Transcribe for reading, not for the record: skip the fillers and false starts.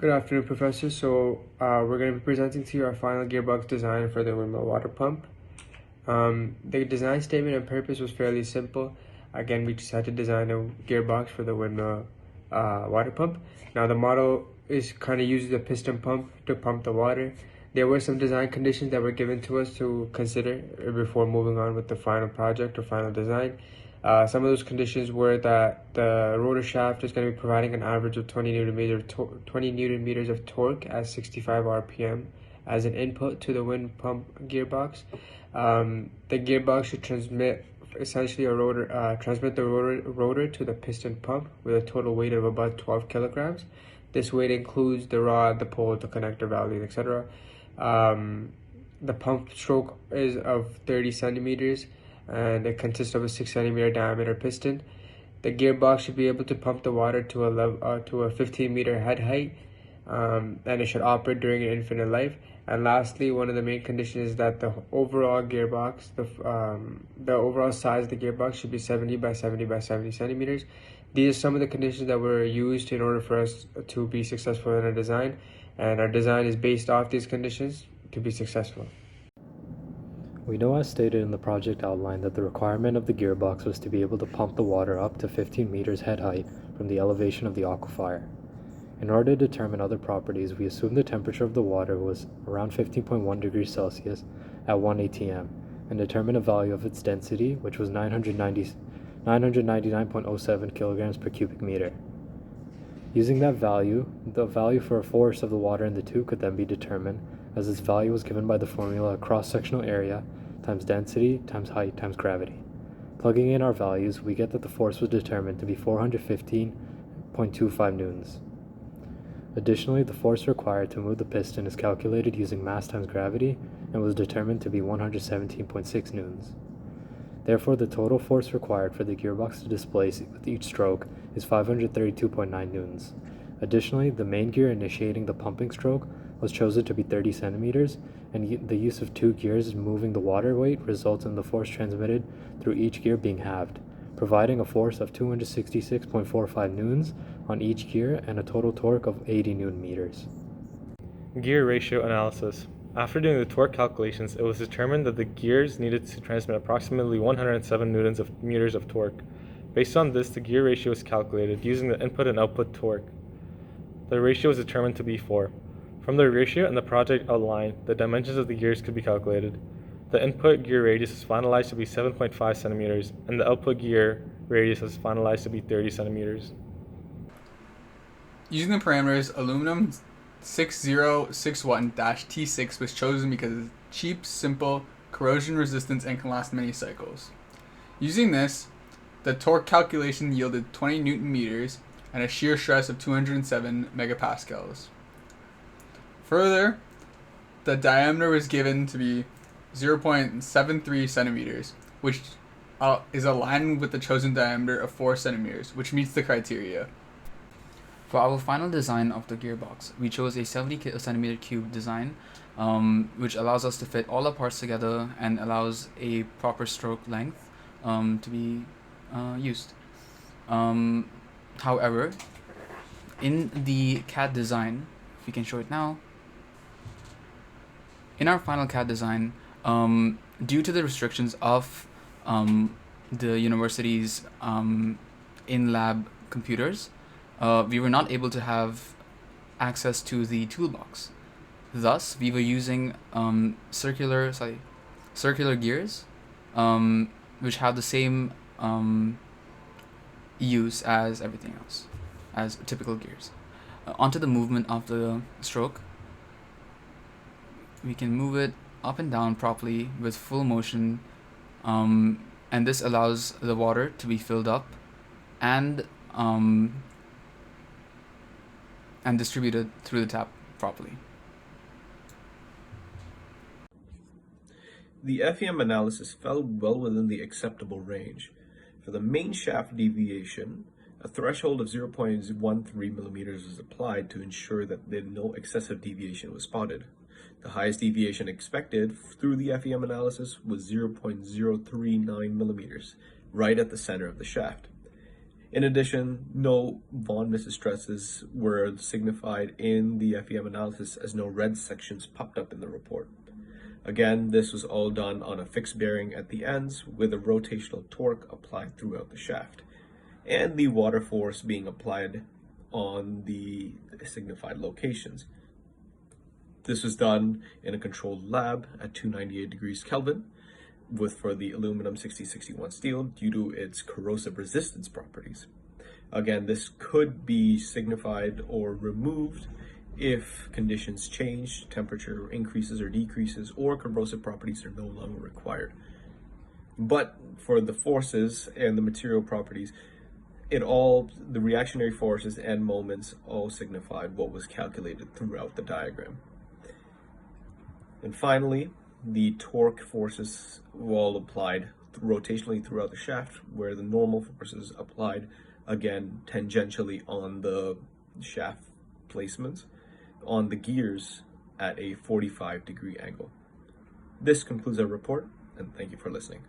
Good afternoon, Professor. We're going to be presenting to you our final gearbox design for the Windmill water pump. The design statement and purpose was fairly simple. Again, we just had to design a gearbox for the Windmill water pump. Now, the model is kind of uses a piston pump to pump the water. There were some design conditions that were given to us to consider before moving on with the final project or final design. Some of those conditions were that the rotor shaft is going to be providing an average of 20 newton meters of torque at 65 RPM as an input to the wind pump gearbox. The gearbox should transmit essentially transmit the rotor to the piston pump with a total weight of about 12 kilograms. This weight includes the rod, the pole, the connector valve, etc. The pump stroke is of 30 centimeters and it consists of a 6 centimeter diameter piston. The gearbox should be able to pump the water to a 15-meter head height, and it should operate during an infinite life. And lastly, one of the main conditions is that the overall gearbox, the overall size of the gearbox should be 70 by 70 by 70 centimeters. These are some of the conditions that were used in order for us to be successful in our design, and our design is based off these conditions to be successful. We know as stated in the project outline that the requirement of the gearbox was to be able to pump the water up to 15 meters head height from the elevation of the aquifer. In order to determine other properties, we assumed the temperature of the water was around 15.1 degrees Celsius at 1 atm and determined a value of its density, which was 999.07 kilograms per cubic meter. Using that value, the value for a force of the water in the tube could then be determined, as its value was given by the formula cross-sectional area times density times height times gravity. Plugging in our values, we get that the force was determined to be 415.25 newtons. Additionally, the force required to move the piston is calculated using mass times gravity and was determined to be 117.6 newtons. Therefore, the total force required for the gearbox to displace with each stroke is 532.9 newtons. Additionally, the main gear initiating the pumping stroke was chosen to be 30 centimeters, and the use of two gears moving the water weight results in the force transmitted through each gear being halved, providing a force of 266.45 newtons on each gear and a total torque of 80 newton meters. Gear ratio analysis. After doing the torque calculations, it was determined that the gears needed to transmit approximately 107 newtons of meters of torque. Based on this, the gear ratio was calculated using the input and output torque. The ratio was determined to be 4. From the ratio and the project outline, the dimensions of the gears could be calculated. The input gear radius is finalized to be 7.5 centimeters, and the output gear radius is finalized to be 30 centimeters. Using the parameters, aluminum 6061-T6 was chosen because it's cheap, simple, corrosion resistant, and can last many cycles. Using this, the torque calculation yielded 20 newton meters and a shear stress of 207 megapascals. Further, the diameter was given to be 0.73 centimeters, which is aligned with the chosen diameter of 4 centimeters, which meets the criteria. For our final design of the gearbox, we chose a 70 centimeter cube design, which allows us to fit all the parts together and allows a proper stroke length to be used. However, in the CAD design, if we can show it now, in our final CAD design, due to the restrictions of the university's in-lab computers, we were not able to have access to the toolbox. Thus, we were using circular gears, which have the same use as everything else, as typical gears. Onto the movement of the stroke, we can move it up and down properly with full motion, and this allows the water to be filled up and distributed through the tap properly. The FEM analysis fell well within the acceptable range. For the main shaft deviation, a threshold of 0.13 millimeters was applied to ensure that no excessive deviation was spotted. The highest deviation expected through the FEM analysis was 0.039 millimeters, right at the center of the shaft. In addition, no von Mises stresses were signified in the FEM analysis as no red sections popped up in the report. Again, this was all done on a fixed bearing at the ends with a rotational torque applied throughout the shaft, and the water force being applied on the signified locations. This was done in a controlled lab at 298 degrees Kelvin for the aluminum 6061 steel due to its corrosive resistance properties. Again, this could be signified or removed if conditions change, temperature increases or decreases, or corrosive properties are no longer required. But for the forces and the material properties, the reactionary forces and moments all signified what was calculated throughout the diagram. And finally, the torque forces were all applied rotationally throughout the shaft, where the normal forces applied again tangentially on the shaft placements on the gears at a 45-degree angle. This concludes our report, and thank you for listening.